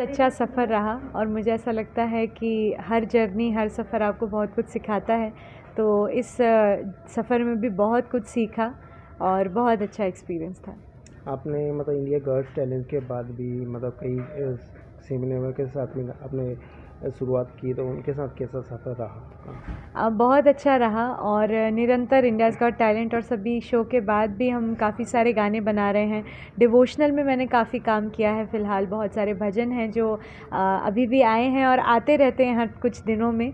अच्छा सफ़र रहा और मुझे ऐसा लगता है कि हर जर्नी, हर सफ़र आपको बहुत कुछ सिखाता है। तो इस सफ़र में भी बहुत कुछ सीखा और बहुत अच्छा एक्सपीरियंस था। आपने मतलब इंडिया गॉट टैलेंट के बाद भी मतलब कई सिनेमा के साथ में आपने शुरुआत की, तो उनके साथ कैसा सफ़र रहा? बहुत अच्छा रहा और निरंतर इंडियाज़ गॉट टैलेंट और सभी शो के बाद भी हम काफ़ी सारे गाने बना रहे हैं। डिवोशनल में मैंने काफ़ी काम किया है फ़िलहाल, बहुत सारे भजन हैं जो अभी भी आए हैं और आते रहते हैं हर कुछ दिनों में।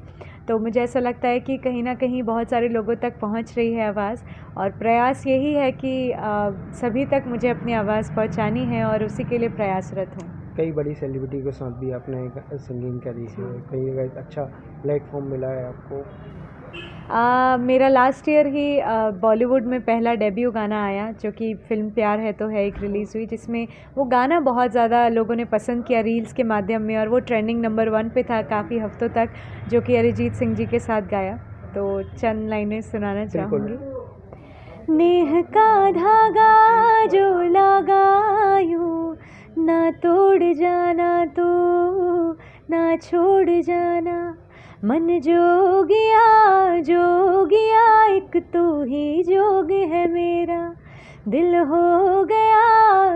तो मुझे ऐसा लगता है कि कहीं ना कहीं बहुत सारे लोगों तक पहुंच रही है आवाज़, और प्रयास यही है कि सभी तक मुझे अपनी आवाज़ पहुंचानी है और उसी के लिए प्रयासरत हूँ। कई बड़ी सेलिब्रिटी के साथ भी आपने सिंगिंग करी है, कई जगह अच्छा प्लेटफॉर्म मिला है आपको? मेरा लास्ट ईयर ही बॉलीवुड में पहला डेब्यू गाना आया, जो कि फ़िल्म प्यार है तो है एक रिलीज़ हुई, जिसमें वो गाना बहुत ज़्यादा लोगों ने पसंद किया रील्स के माध्यम में, और वो ट्रेंडिंग नंबर 1 पे था काफ़ी हफ्तों तक, जो कि अरिजीत सिंह जी के साथ गाया। तो चंद लाइनें सुनाना बिल्कुल। चाहूँगी। नेह का धागा जो लगा यूं, ना तोड़ जाना तू, ना छोड़ जाना, मन जोगिया जोगिया एक तू ही जोग है मेरा, दिल हो गया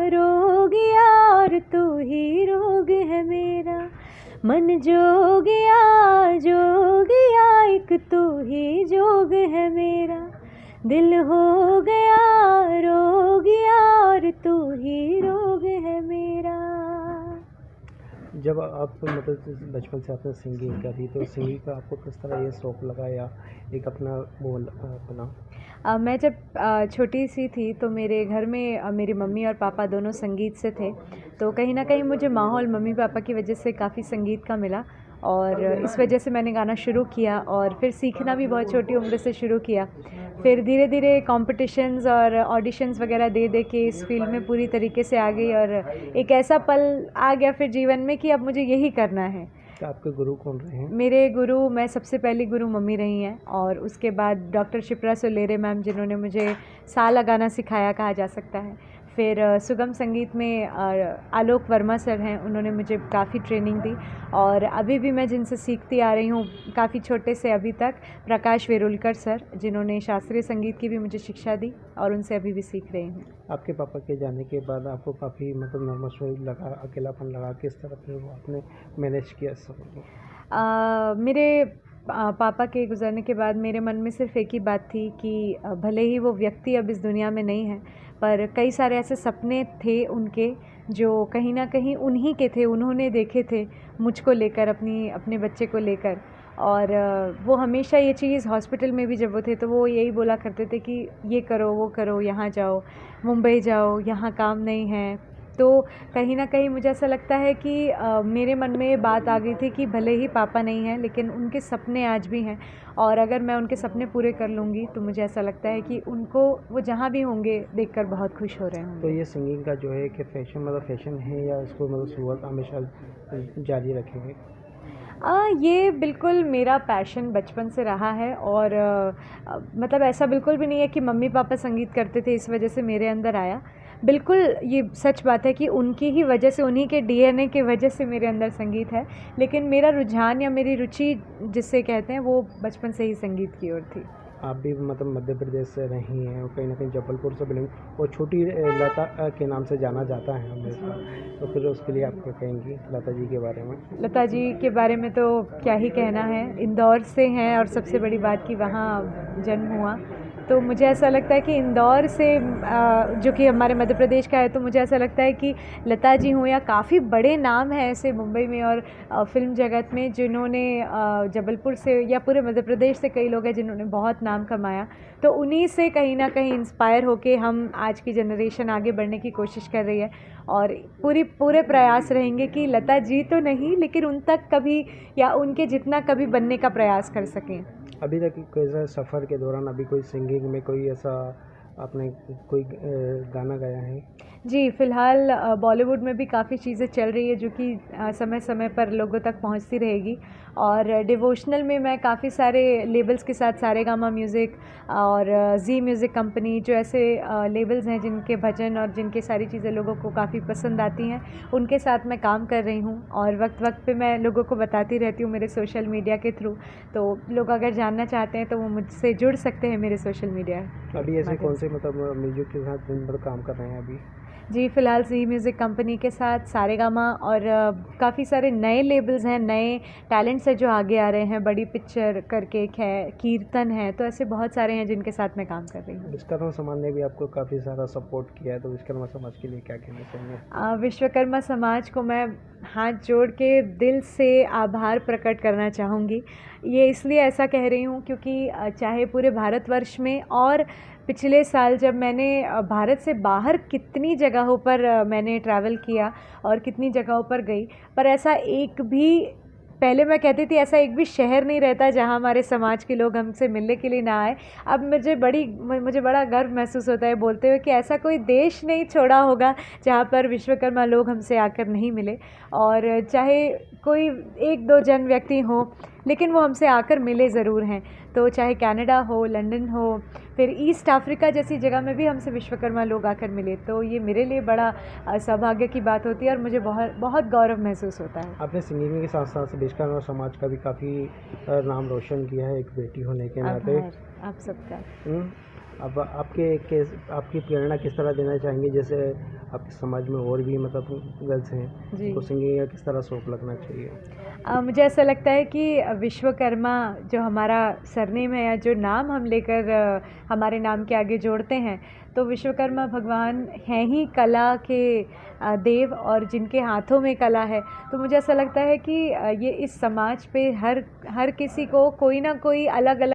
रोगिया और तू ही रोग है मेरा, मन जोगिया जोगिया एक तू ही जोग है मेरा, दिल हो गया रोगिया और तू ही रोग है मेरा। जब आप मतलब बचपन से आपने सिंगिंग करी, तो सिंगिंग का आपको किस तरह ये शौक लगा या एक अपना वो बना? मैं जब छोटी सी थी तो मेरे घर में मेरी मम्मी और पापा दोनों संगीत से थे, तो कहीं ना कहीं मुझे माहौल मम्मी पापा की वजह से काफ़ी संगीत का मिला, और इस वजह से मैंने गाना शुरू किया और फिर सीखना भी बहुत छोटी उम्र से शुरू किया। फिर धीरे धीरे कॉम्पिटिशन्स और ऑडिशंस वगैरह दे दे के इस फील्ड में पूरी तरीके से आ गई, और एक ऐसा पल आ गया फिर जीवन में कि अब मुझे यही करना है। तो आपके गुरु कौन रहे हैं? मेरे गुरु, मैं सबसे पहली गुरु मम्मी रही हैं, और उसके बाद डॉक्टर शिप्रा सोलेरे मैम, जिन्होंने मुझे साला गाना सिखाया कहा जा सकता है। फिर सुगम संगीत में आलोक वर्मा सर हैं, उन्होंने मुझे काफ़ी ट्रेनिंग दी, और अभी भी मैं जिनसे सीखती आ रही हूँ काफ़ी छोटे से अभी तक, प्रकाश वेरुलकर सर, जिन्होंने शास्त्रीय संगीत की भी मुझे शिक्षा दी, और उनसे अभी भी सीख रही हूँ। आपके पापा के जाने के बाद आपको काफ़ी मतलब नर्वस लगा, अकेलापन लगा, किस तरह फिर वो आपने मैनेज किया सब? मेरे पापा के गुज़रने के बाद मेरे मन में सिर्फ़ एक ही बात थी कि भले ही वो व्यक्ति अब इस दुनिया में नहीं है, पर कई सारे ऐसे सपने थे उनके जो कहीं ना कहीं उन्हीं के थे, उन्होंने देखे थे मुझको लेकर, अपने बच्चे को लेकर। और वो हमेशा ये चीज़ हॉस्पिटल में भी जब वो थे तो वो यही बोला करते थे कि ये करो वो करो, यहाँ जाओ, मुंबई जाओ, यहाँ काम नहीं है। तो कहीं ना कहीं मुझे ऐसा लगता है कि मेरे मन में ये बात आ गई थी कि भले ही पापा नहीं हैं, लेकिन उनके सपने आज भी हैं, और अगर मैं उनके सपने पूरे कर लूँगी तो मुझे ऐसा लगता है कि उनको वो जहाँ भी होंगे देखकर बहुत खुश हो रहे होंगे। तो ये सिंगिंग का जो है कि फैशन है, या इसको मतलब शुरुआत हमेशा जारी रखेंगे? ये बिल्कुल मेरा पैशन बचपन से रहा है, और मतलब ऐसा बिल्कुल भी नहीं है कि मम्मी पापा संगीत करते थे इस वजह से मेरे अंदर आया। बिल्कुल ये सच बात है कि उनकी ही वजह से, उन्हीं के डीएनए की वजह से मेरे अंदर संगीत है, लेकिन मेरा रुझान या मेरी रुचि जिसे कहते हैं वो बचपन से ही संगीत की ओर थी। आप भी मतलब मध्य प्रदेश से रही हैं और कहीं ना कहीं जबलपुर से बिलोंग, और छोटी लता के नाम से जाना जाता है हमेशा, तो फिर उसके लिए आप क्या कहेंगी लता जी के बारे में? लता जी के बारे में तो क्या ही कहना है, इंदौर से हैं, और सबसे बड़ी बात कि वहाँ जन्म हुआ, तो मुझे ऐसा लगता है कि इंदौर से जो कि हमारे मध्य प्रदेश का है, तो मुझे ऐसा लगता है कि लता जी हों, या काफ़ी बड़े नाम हैं ऐसे मुंबई में और फिल्म जगत में, जिन्होंने जबलपुर से या पूरे मध्य प्रदेश से कई लोग हैं जिन्होंने बहुत नाम कमाया, तो उन्हीं से कहीं ना कहीं इंस्पायर होके हम आज की जनरेशन आगे बढ़ने की कोशिश कर रही है, और पूरे प्रयास रहेंगे कि लता जी तो नहीं, लेकिन उन तक कभी या उनके जितना कभी बनने का प्रयास कर सकें। अभी तक कैसा सफ़र के दौरान अभी कोई सिंगिंग में कोई ऐसा आपने कोई गाना गाया है? जी, फ़िलहाल बॉलीवुड में भी काफ़ी चीज़ें चल रही है जो कि समय समय पर लोगों तक पहुंचती रहेगी। और डिवोशनल में मैं काफ़ी सारे लेबल्स के साथ सारेगामा म्यूज़िक और ज़ी म्यूज़िक कंपनी, जो ऐसे लेबल्स हैं जिनके भजन और जिनकी सारी चीज़ें लोगों को काफ़ी पसंद आती हैं, उनके साथ मैं काम कर रही हूँ। और वक्त-वक्त पे मैं लोगों को बताती रहती हूँ मेरे सोशल मीडिया के थ्रू। तो लोग अगर जानना चाहते हैं तो वो मुझसे जुड़ सकते हैं मेरे सोशल मीडिया अभी ऐसे माध्यम कौन से। से मतलब म्यूजिक के साथ दिन भर काम कर रहे हैं अभी? जी, फ़िलहाल ज़ी म्यूज़िक कंपनी के साथ सारेगामा और काफ़ी सारे नए लेबल्स हैं, नए टैलेंट्स हैं जो आगे आ रहे हैं। बड़ी पिक्चर करके एक है, कीर्तन है, तो ऐसे बहुत सारे हैं जिनके साथ मैं काम कर रही हूँ। विश्वकर्मा समाज ने भी आपको काफ़ी सारा सपोर्ट किया है, तो विश्वकर्मा समाज के लिए क्या कहना चाहिए? विश्वकर्मा समाज को मैं हाथ जोड़ के दिल से आभार प्रकट करना चाहूँगी। ये इसलिए ऐसा कह रही हूँ क्योंकि चाहे पूरे भारतवर्ष में और पिछले साल जब मैंने भारत से बाहर कितनी जगहों पर मैंने ट्रैवल किया और कितनी जगहों पर गई, पर ऐसा एक भी, पहले मैं कहती थी ऐसा एक भी शहर नहीं रहता जहाँ हमारे समाज के लोग हमसे मिलने के लिए ना आए। अब मुझे बड़ा गर्व महसूस होता है बोलते हुए कि ऐसा कोई देश नहीं छोड़ा होगा जहाँ पर विश्वकर्मा लोग हमसे आकर नहीं मिले। और चाहे कोई 1-2 जन व्यक्ति हों, लेकिन वो हमसे आकर मिले ज़रूर हैं। तो चाहे कनाडा हो, लंदन हो, फिर ईस्ट अफ्रीका जैसी जगह में भी हमसे विश्वकर्मा लोग आकर मिले, तो ये मेरे लिए बड़ा सौभाग्य की बात होती है और मुझे बहुत बहुत गौरव महसूस होता है। आपने सिंगिंग के साथ साथ विश्वकर्मा समाज का भी काफ़ी नाम रोशन किया है एक बेटी होने के नाते। आभार आप सबका। अब आपकी प्रेरणा किस तरह देना चाहेंगे, जैसे आपके समाज में और भी मतलब गर्ल्स हैं, जी। उनको सिंगिंग का किस तरह शौक लगना चाहिए? मुझे ऐसा लगता है कि विश्वकर्मा जो हमारा सरनेम है या जो नाम हम लेकर हमारे नाम के आगे जोड़ते हैं, तो विश्वकर्मा भगवान हैं ही कला के देव और जिनके हाथों में कला है। तो मुझे ऐसा लगता है कि ये इस समाज पे हर किसी को कोई ना कोई अलग-अलग